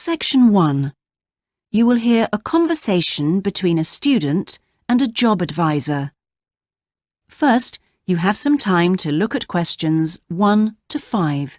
Section 1. You will hear a conversation between a student and a job advisor. First, you have some time to look at questions 1 to 5.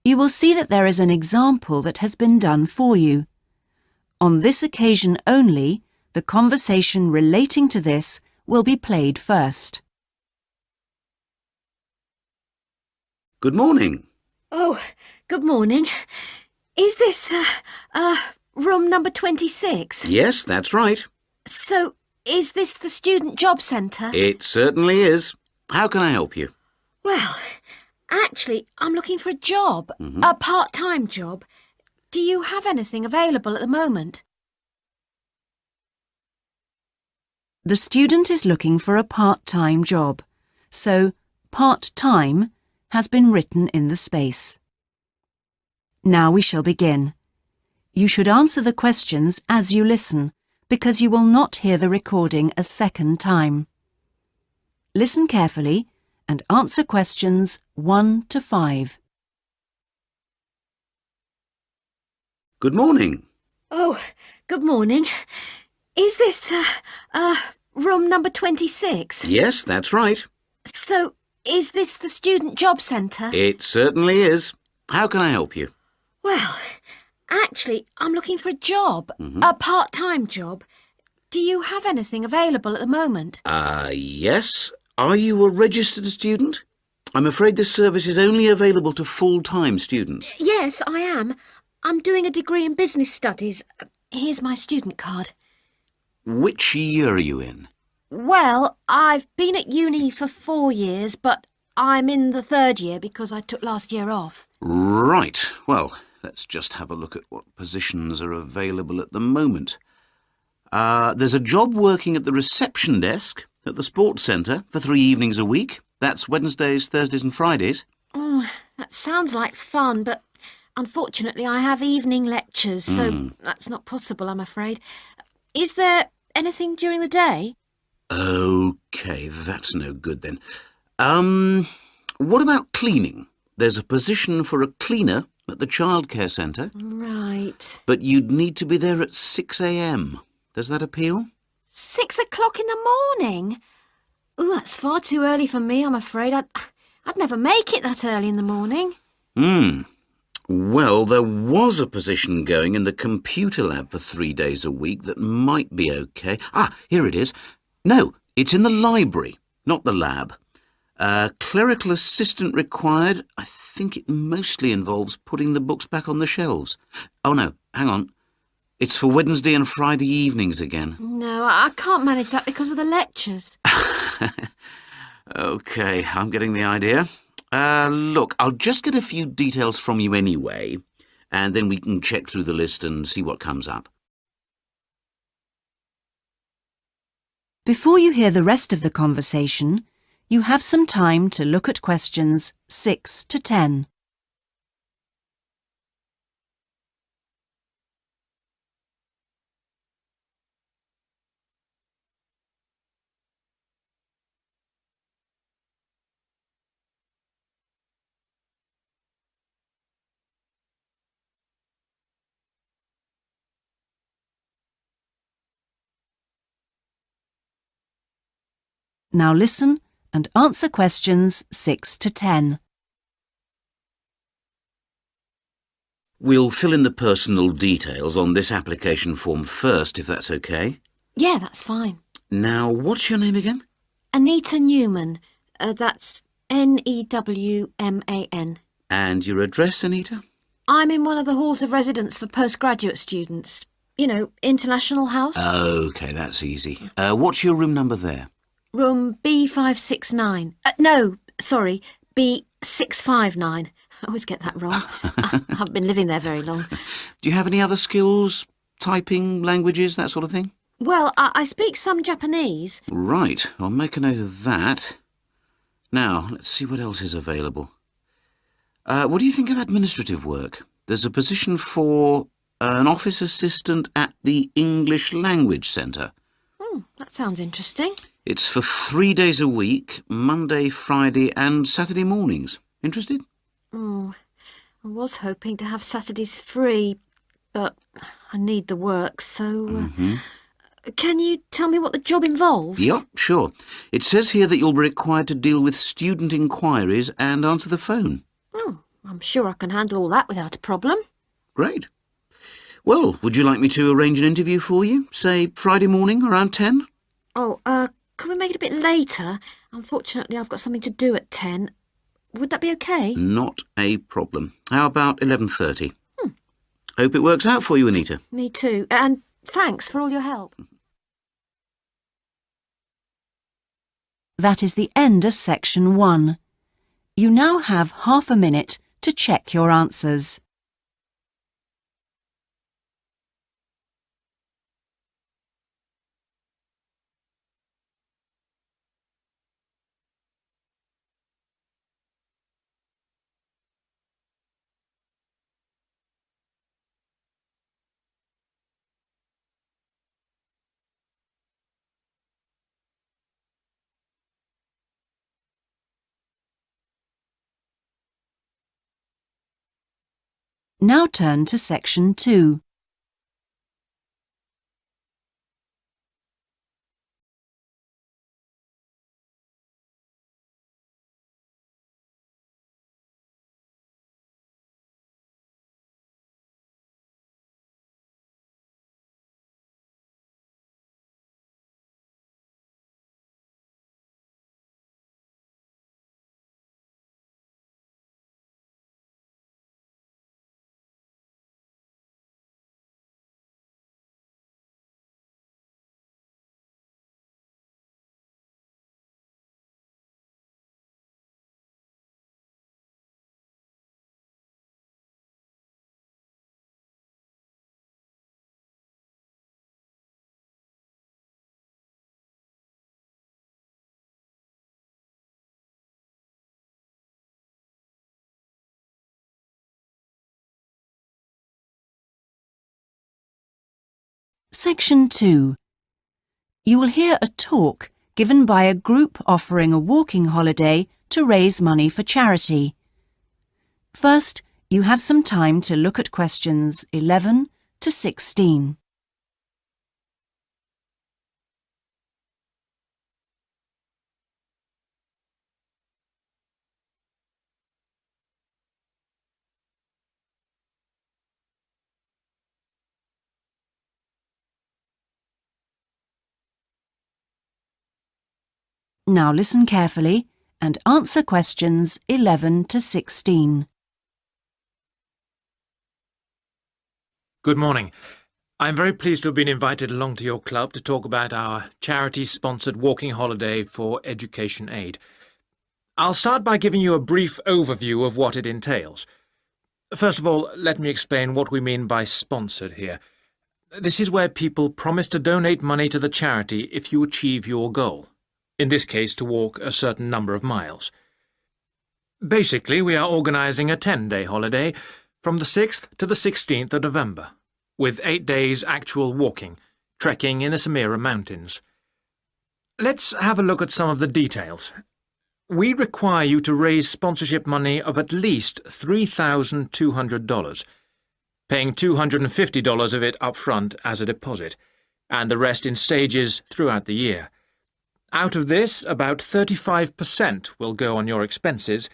You will see that there is an example that has been done for you. On this occasion only, the conversation relating to this will be played first. Good morning. Oh, good morning. Is this, room number 26? Yes, that's right. So, is this the Student Job Centre? It certainly is. How can I help you? Well, actually, I'm looking for a job, a part-time job. Do you have anything available at the moment? The student is looking for a part-time job, so part-time has been written in the space. Now we shall begin. You should answer the questions as you listen, because you will not hear the recording a second time. Listen carefully and answer questions 1 to 5. Good morning. Oh, good morning. Is this, room number 26? Yes, that's right. So, is this the Student Job Centre? It certainly is. How can I help you? Well, actually, I'm looking for a job, a part-time job. Do you have anything available at the moment? Yes. Are you a registered student? I'm afraid this service is only available to full-time students. Yes, I am. I'm doing a degree in business studies. Here's my student card. Which year are you in? Well, I've been at uni for 4 years, but I'm in the 3rd year because I took last year off. Right. Well, let's just have a look at what positions are available at the moment. There's a job working at the reception desk at the sports centre for 3 evenings a week. That's Wednesdays, Thursdays and Fridays. Oh, that sounds like fun, but unfortunately I have evening lectures, so that's not possible, I'm afraid. Is there anything during the day? OK, that's no good then. What about cleaning? There's a position for a cleaner at the childcare centre. Right. But you'd need to be there at 6 a.m. Does that appeal? 6 o'clock in the morning? Oh, that's far too early for me, I'm afraid. I'd never make it that early in the morning. Well, there was a position going in the computer lab for 3 days a week that might be OK. Here it is. No, it's in the library, not the lab. Clerical assistant required. I think it mostly involves putting the books back on the shelves. Oh, no, hang on. It's for Wednesday and Friday evenings again. No, I can't manage that because of the lectures. OK, I'm getting the idea. Look, I'll just get a few details from you anyway, and then we can check through the list and see what comes up. Before you hear the rest of the conversation, you have some time to look at questions 6 to 10. Now listen and answer questions 6 to 10. We'll fill in the personal details on this application form first, if that's OK. Yeah, that's fine. Now, what's your name again? Anita Newman. That's Newman. And your address, Anita? I'm in one of the halls of residence for postgraduate students. You know, International House. OK, that's easy. What's your room number there? Room B569. No, sorry, B659. I always get that wrong. I haven't been living there very long. Do you have any other skills? Typing, languages, that sort of thing? Well, I speak some Japanese. Right, I'll make a note of that. Now, let's see what else is available. What do you think of administrative work? There's a position for an office assistant at the English Language Centre. That sounds interesting. It's for 3 days a week, Monday, Friday and Saturday mornings. Interested? Oh, I was hoping to have Saturdays free, but I need the work, so... Can you tell me what the job involves? Yep, sure. It says here that you'll be required to deal with student inquiries and answer the phone. Oh, I'm sure I can handle all that without a problem. Great. Well, would you like me to arrange an interview for you? Say Friday morning around 10? Oh, can we make it a bit later? Unfortunately, I've got something to do at 10. Would that be okay? Not a problem. How about 11:30? Hope it works out for you, Anita. Me too. And thanks for all your help. That is the end of section 1. You now have half a minute to check your answers. Now turn to section 2. Section 2. You will hear a talk given by a group offering a walking holiday to raise money for charity. First, you have some time to look at questions 11 to 16. Now listen carefully and answer questions 11 to 16. Good morning. I'm very pleased to have been invited along to your club to talk about our charity-sponsored walking holiday for education aid. I'll start by giving you a brief overview of what it entails. First of all, let me explain what we mean by sponsored here. This is where people promise to donate money to the charity if you achieve your goal. In this case, to walk a certain number of miles. Basically, we are organising a 10-day holiday from the 6th to the 16th of November, with 8 days actual walking, trekking in the Samira Mountains. Let's have a look at some of the details. We require you to raise sponsorship money of at least $3,200, paying $250 of it up front as a deposit, and the rest in stages throughout the year. Out of this, about 35% will go on your expenses,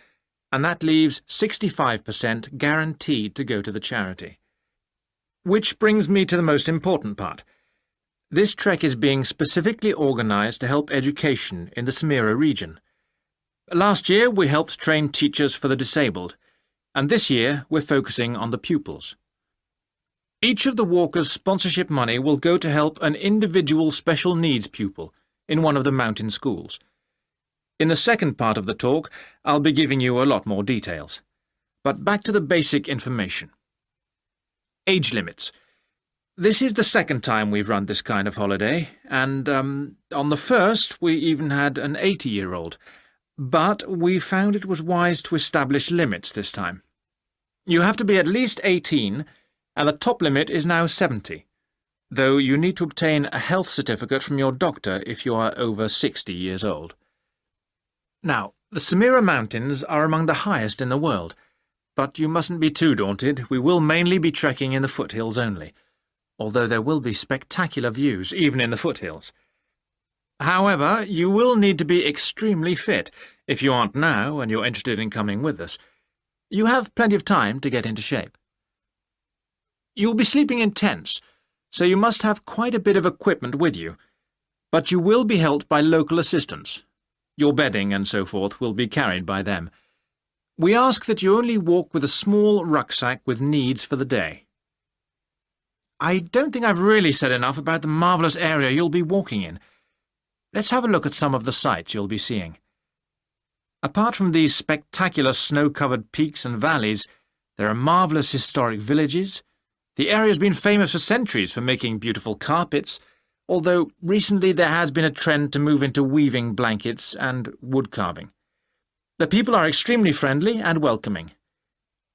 and that leaves 65% guaranteed to go to the charity. Which brings me to the most important part. This trek is being specifically organised to help education in the Samira region. Last year, we helped train teachers for the disabled, and this year we're focusing on the pupils. Each of the walkers' sponsorship money will go to help an individual special needs pupil in one of the mountain schools. In the second part of the talk, I'll be giving you a lot more details. But back to the basic information. Age limits. This is the second time we've run this kind of holiday, and on the first we even had an 80-year-old. But we found it was wise to establish limits this time. You have to be at least 18, and the top limit is now 70, though you need to obtain a health certificate from your doctor if you are over 60 years old. Now, the Samira Mountains are among the highest in the world, but you mustn't be too daunted. We will mainly be trekking in the foothills only, although there will be spectacular views even in the foothills. However, you will need to be extremely fit if you aren't now and you're interested in coming with us. You have plenty of time to get into shape. You'll be sleeping in tents, so you must have quite a bit of equipment with you, but you will be helped by local assistants. Your bedding and so forth will be carried by them. We ask that you only walk with a small rucksack with needs for the day. I don't think I've really said enough about the marvellous area you'll be walking in. Let's have a look at some of the sights you'll be seeing. Apart from these spectacular snow-covered peaks and valleys, there are marvellous historic villages. The area's been famous for centuries for making beautiful carpets, although recently there has been a trend to move into weaving blankets and wood carving. The people are extremely friendly and welcoming.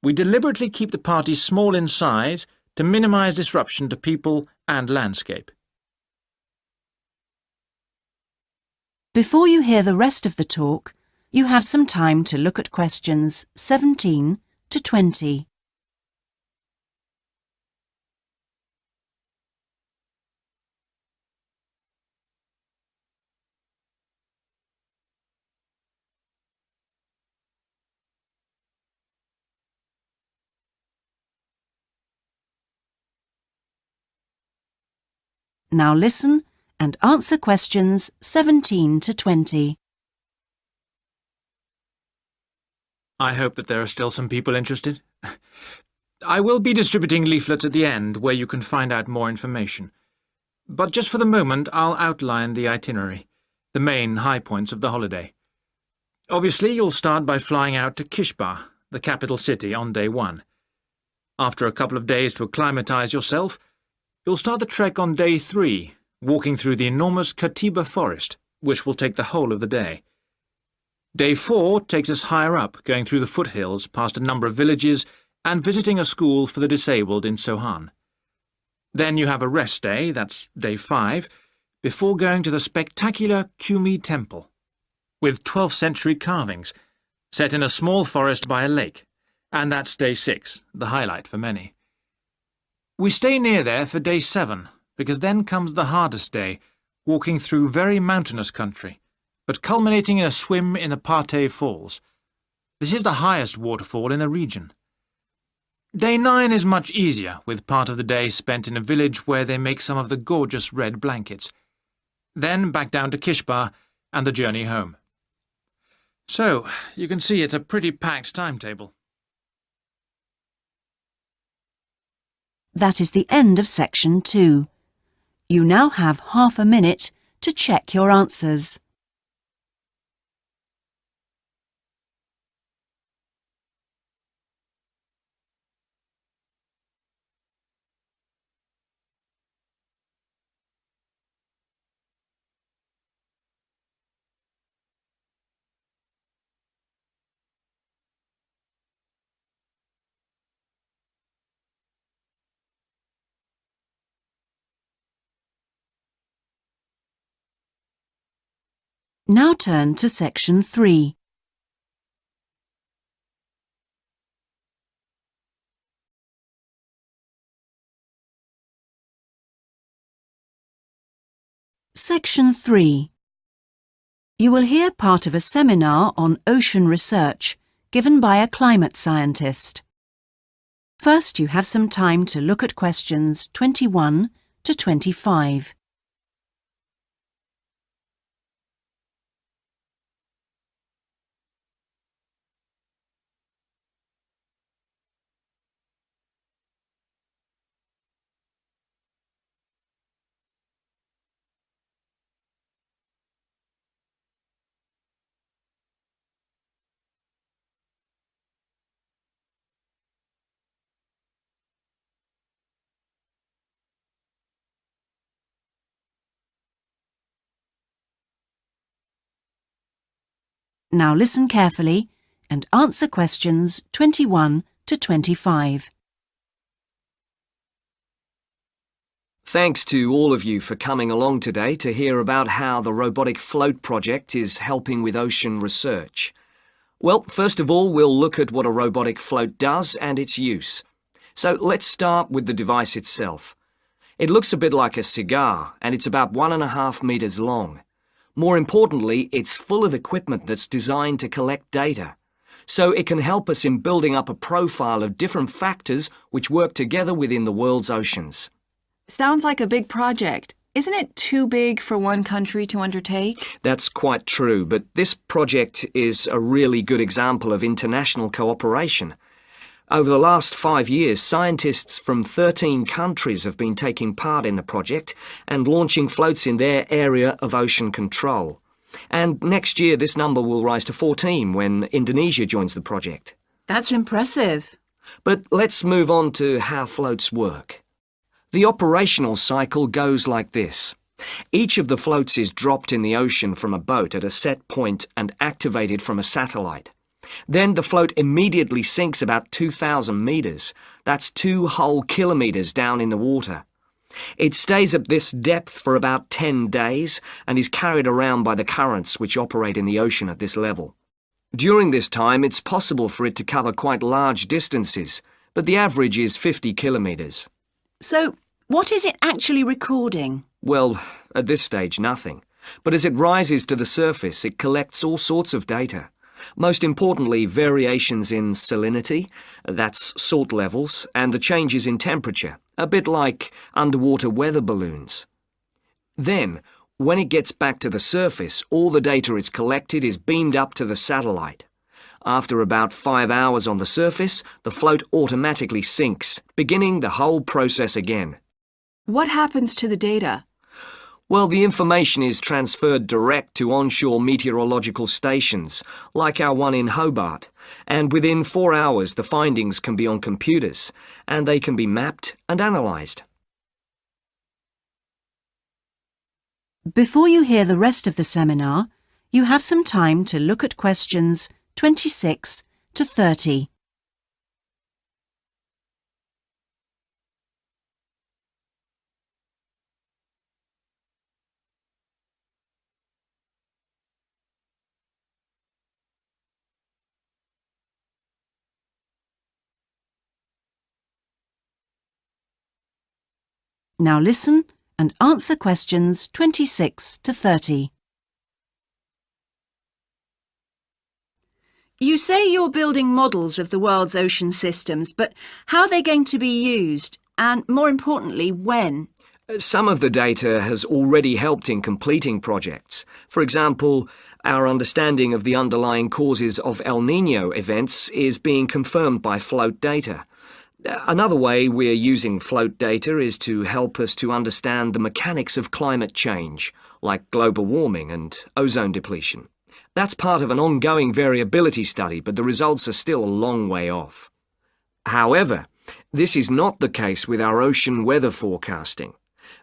We deliberately keep the party small in size to minimise disruption to people and landscape. Before you hear the rest of the talk, you have some time to look at questions 17 to 20. Now listen and answer questions 17 to 20. I hope that there are still some people interested. I will be distributing leaflets at the end where you can find out more information. But just for the moment, I'll outline the itinerary, the main high points of the holiday. Obviously, you'll start by flying out to Kishba, the capital city, on day 1. After a couple of days to acclimatise yourself, you'll start the trek on day 3, walking through the enormous Katiba forest, which will take the whole of the day. Day 4 takes us higher up, going through the foothills, past a number of villages, and visiting a school for the disabled in Sohan. Then you have a rest day, that's day 5, before going to the spectacular Kumi Temple, with 12th century carvings, set in a small forest by a lake, and that's day 6, the highlight for many. We stay near there for day 7, because then comes the hardest day, walking through very mountainous country, but culminating in a swim in the Pate Falls. This is the highest waterfall in the region. Day 9 is much easier, with part of the day spent in a village where they make some of the gorgeous red blankets. Then back down to Kishba and the journey home. So, you can see it's a pretty packed timetable. That is the end of section 2. You now have half a minute to check your answers. Now turn to section 3. Section 3. You will hear part of a seminar on ocean research given by a climate scientist. First, you have some time to look at questions 21 to 25. Now listen carefully and answer questions 21 to 25. Thanks to all of you for coming along today to hear about how the Robotic Float project is helping with ocean research. Well, first of all, we'll look at what a robotic float does and its use. So let's start with the device itself. It looks a bit like a cigar, and it's about 1.5 meters long. More importantly, it's full of equipment that's designed to collect data. So it can help us in building up a profile of different factors which work together within the world's oceans. Sounds like a big project. Isn't it too big for one country to undertake? That's quite true, but this project is a really good example of international cooperation. Over the last 5 years, scientists from 13 countries have been taking part in the project and launching floats in their area of ocean control. And next year, this number will rise to 14 when Indonesia joins the project. That's impressive. But let's move on to how floats work. The operational cycle goes like this. Each of the floats is dropped in the ocean from a boat at a set point and activated from a satellite. Then the float immediately sinks about 2,000 meters. That's 2 whole kilometers down in the water. It stays at this depth for about 10 days and is carried around by the currents which operate in the ocean at this level. During this time, it's possible for it to cover quite large distances, but the average is 50 kilometers. So, what is it actually recording? Well, at this stage, nothing. But as it rises to the surface, it collects all sorts of data. Most importantly, variations in salinity, that's salt levels, and the changes in temperature, a bit like underwater weather balloons. Then, when it gets back to the surface, all the data it's collected is beamed up to the satellite. After about 5 hours on the surface, the float automatically sinks, beginning the whole process again. What happens to the data? Well, the information is transferred direct to onshore meteorological stations, like our one in Hobart, and within 4 hours the findings can be on computers, and they can be mapped and analysed. Before you hear the rest of the seminar, you have some time to look at questions 26 to 30. Now listen and answer questions 26 to 30. You say you're building models of the world's ocean systems, but how are they going to be used? And more importantly, when? Some of the data has already helped in completing projects. For example, our understanding of the underlying causes of El Niño events is being confirmed by float data. Another way we're using float data is to help us to understand the mechanics of climate change, like global warming and ozone depletion. That's part of an ongoing variability study, but the results are still a long way off. However, this is not the case with our ocean weather forecasting.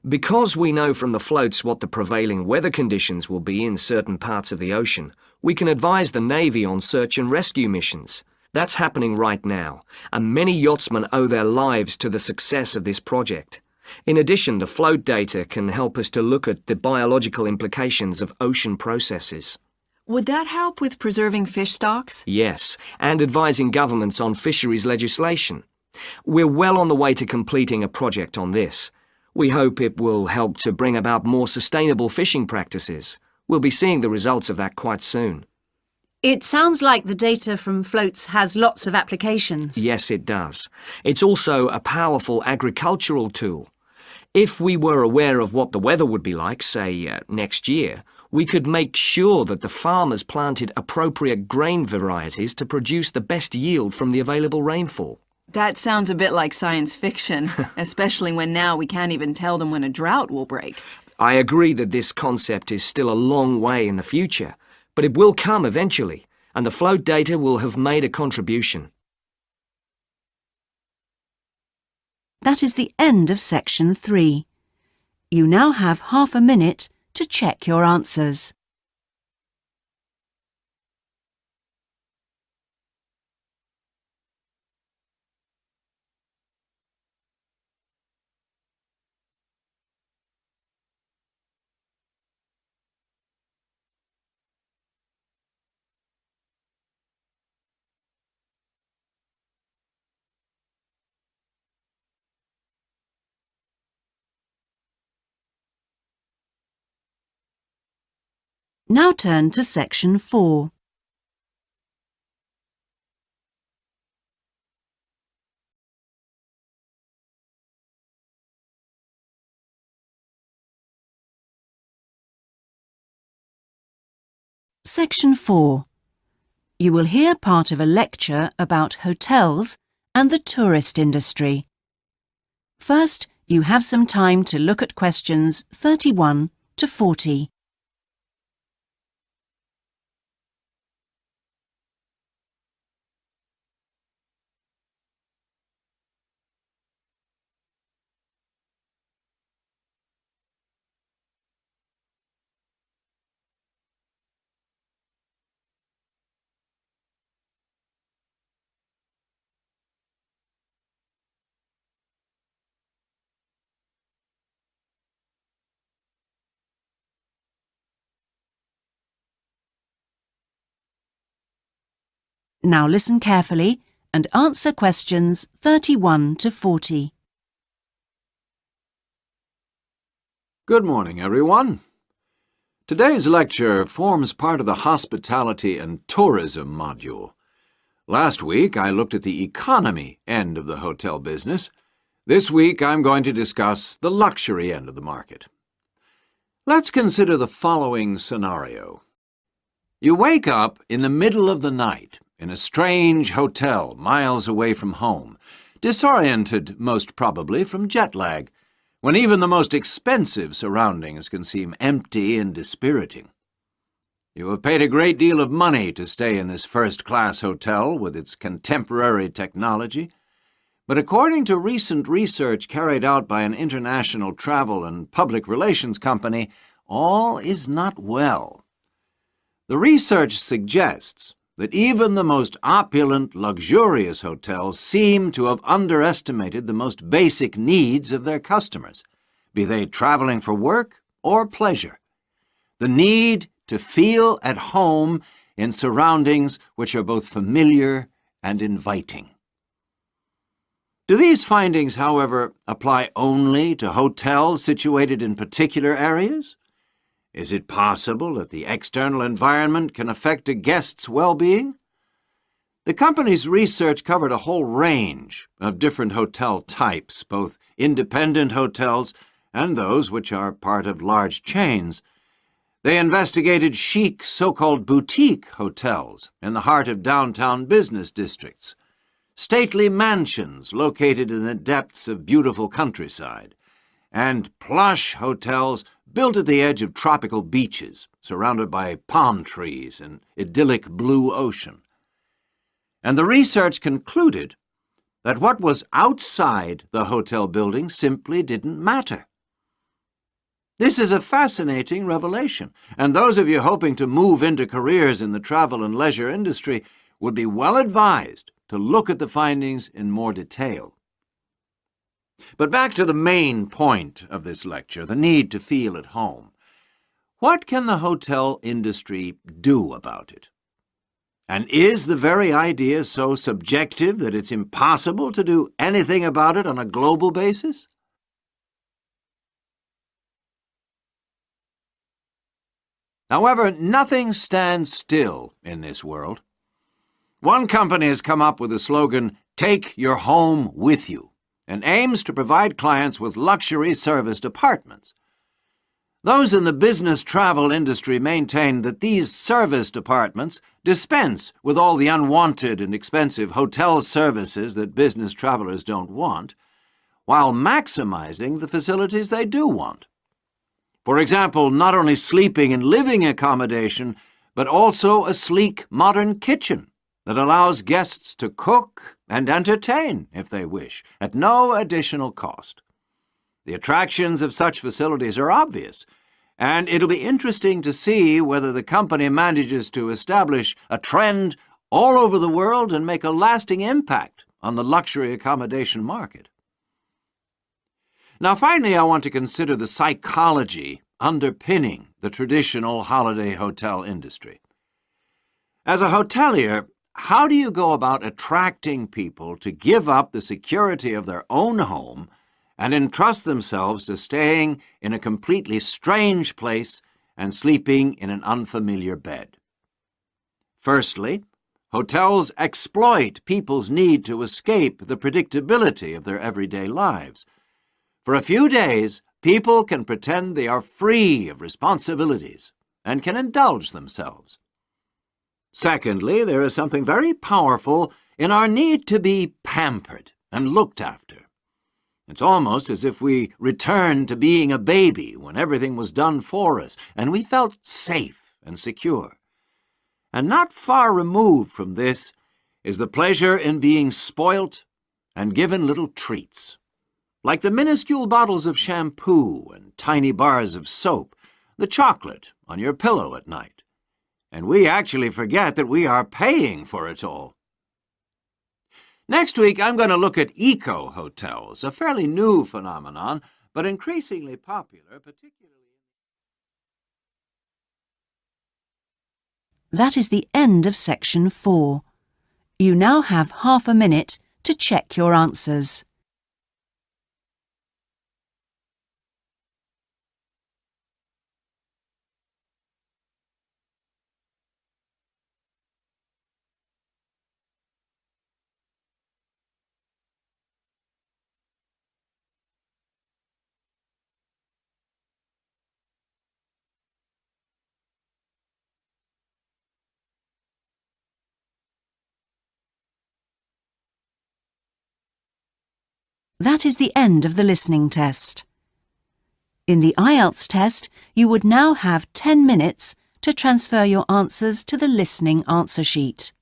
Because we know from the floats what the prevailing weather conditions will be in certain parts of the ocean, we can advise the Navy on search and rescue missions. That's happening right now, and many yachtsmen owe their lives to the success of this project. In addition, the float data can help us to look at the biological implications of ocean processes. Would that help with preserving fish stocks? Yes, and advising governments on fisheries legislation. We're well on the way to completing a project on this. We hope it will help to bring about more sustainable fishing practices. We'll be seeing the results of that quite soon. It sounds like the data from floats has lots of applications. Yes, it does. It's also a powerful agricultural tool. If we were aware of what the weather would be like, say, next year, we could make sure that the farmers planted appropriate grain varieties to produce the best yield from the available rainfall. That sounds a bit like science fiction, especially when now we can't even tell them when a drought will break. I agree that this concept is still a long way in the future, but it will come eventually, and the float data will have made a contribution. That is the end of section 3. You now have half a minute to check your answers. Now turn to Section 4. Section 4. You will hear part of a lecture about hotels and the tourist industry. First, you have some time to look at questions 31 to 40. Now listen carefully and answer questions 31 to 40. Good morning, everyone. Today's lecture forms part of the Hospitality and Tourism module. Last week, I looked at the economy end of the hotel business. This week, I'm going to discuss the luxury end of the market. Let's consider the following scenario. You wake up in the middle of the night in a strange hotel miles away from home, disoriented most probably from jet lag, when even the most expensive surroundings can seem empty and dispiriting. You have paid a great deal of money to stay in this first-class hotel with its contemporary technology, but according to recent research carried out by an international travel and public relations company, all is not well. The research suggests that even the most opulent, luxurious hotels seem to have underestimated the most basic needs of their customers, be they traveling for work or pleasure. The need to feel at home in surroundings which are both familiar and inviting. Do these findings, however, apply only to hotels situated in particular areas? Is it possible that the external environment can affect a guest's well-being? The company's research covered a whole range of different hotel types, both independent hotels and those which are part of large chains. They investigated chic, so-called boutique hotels in the heart of downtown business districts, stately mansions located in the depths of beautiful countryside, and plush hotels built at the edge of tropical beaches, surrounded by palm trees and idyllic blue ocean. And the research concluded that what was outside the hotel building simply didn't matter. This is a fascinating revelation, and those of you hoping to move into careers in the travel and leisure industry would be well advised to look at the findings in more detail. But back to the main point of this lecture, the need to feel at home. What can the hotel industry do about it? And is the very idea so subjective that it's impossible to do anything about it on a global basis? However, nothing stands still in this world. One company has come up with the slogan, "Take your home with you," and aims to provide clients with luxury serviced apartments. Those in the business travel industry maintain that these serviced apartments dispense with all the unwanted and expensive hotel services that business travelers don't want, while maximizing the facilities they do want. For example, not only sleeping and living accommodation, but also a sleek, modern kitchen that allows guests to cook and entertain, if they wish, at no additional cost. The attractions of such facilities are obvious, and it'll be interesting to see whether the company manages to establish a trend all over the world and make a lasting impact on the luxury accommodation market. Now, finally, I want to consider the psychology underpinning the traditional holiday hotel industry. As a hotelier, how do you go about attracting people to give up the security of their own home and entrust themselves to staying in a completely strange place and sleeping in an unfamiliar bed. Firstly, hotels exploit people's need to escape the predictability of their everyday lives. For a few days, people can pretend they are free of responsibilities and can indulge themselves. Secondly, there is something very powerful in our need to be pampered and looked after. It's almost as if we returned to being a baby when everything was done for us and we felt safe and secure. And not far removed from this is the pleasure in being spoilt and given little treats, like the minuscule bottles of shampoo and tiny bars of soap, the chocolate on your pillow at night. And we actually forget that we are paying for it all. Next week, I'm going to look at eco-hotels, a fairly new phenomenon, but increasingly popular, particularly... That is the end of section 4. You now have half a minute to check your answers. That is the end of the listening test. In the IELTS test, you would now have 10 minutes to transfer your answers to the listening answer sheet.